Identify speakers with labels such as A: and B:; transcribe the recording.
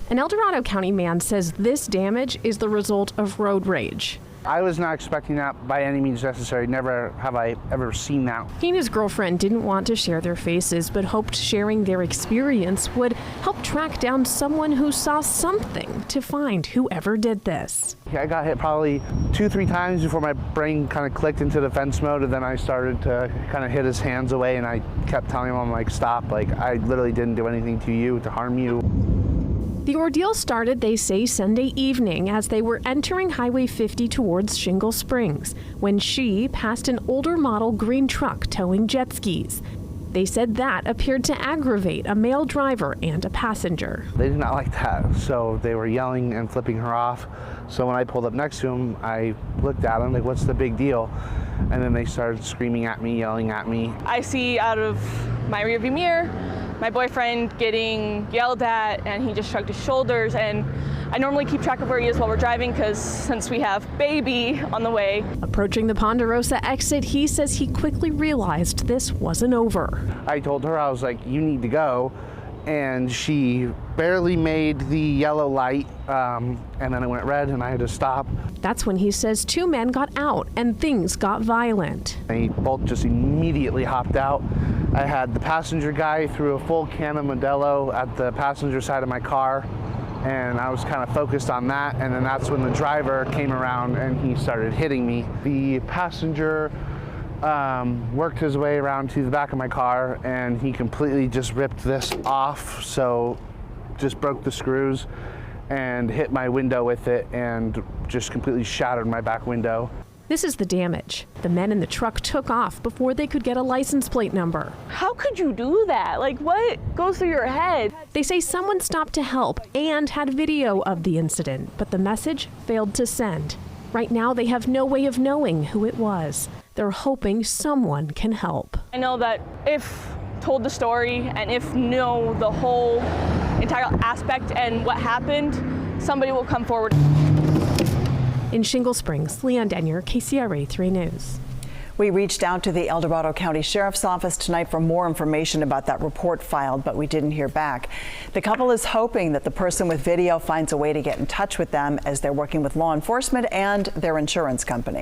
A: An El Dorado County man says this damage is the result of road rage.
B: I was not expecting that by any means necessary. Never have I ever seen that.
A: He and his girlfriend didn't want to share their faces, but hoped sharing their experience would help track down someone who saw something to find whoever did this.
B: I got hit probably 2-3 times before my brain kind of clicked into defense mode, and then I started to kind of hit his hands away, and I kept telling him, I'm like, stop, like I literally didn't do anything to you to harm you.
A: The ordeal started, they say, Sunday evening as they were entering Highway 50 towards Shingle Springs when she passed an older model green truck towing jet skis. They said that appeared to aggravate a male driver and a passenger.
B: They did not like that, so they were yelling and flipping her off. So when I pulled up next to him, I looked at him like, what's the big deal? And then they started screaming at me, yelling at me.
C: I see out of my rearview mirror my boyfriend getting yelled at, and he just shrugged his shoulders. And I normally keep track of where he is while we're driving because since we have baby on the way.
A: Approaching the Ponderosa exit, he says he quickly realized this wasn't over.
B: I told her, I was like, you need to go. And she barely made the yellow light, and then it went red and I had to stop.
A: That's when he says two men got out and things got violent.
B: They both just immediately hopped out. I had the passenger guy threw a full can of Modelo at the passenger side of my car, and I was kind of focused on that, and then that's when the driver came around and he started hitting me. The passenger worked his way around to the back of my car, and he completely just ripped this off, so just broke the screws and hit my window with it and just completely shattered my back window.
A: This is the damage. The men in the truck took off before they could get a license plate number.
C: How could you do that? Like, what goes through your head?
A: They say someone stopped to help and had video of the incident, but the message failed to send. Right now, they have no way of knowing who it was. They're hoping someone can help.
C: I know that if told the story and if know the whole entire aspect and what happened, somebody will come forward.
A: In Shingle Springs, Leanne Denyer, KCRA 3 News.
D: We reached out to the El Dorado County Sheriff's Office tonight for more information about that report filed, but we didn't hear back. The couple is hoping that the person with video finds a way to get in touch with them as they're working with law enforcement and their insurance company.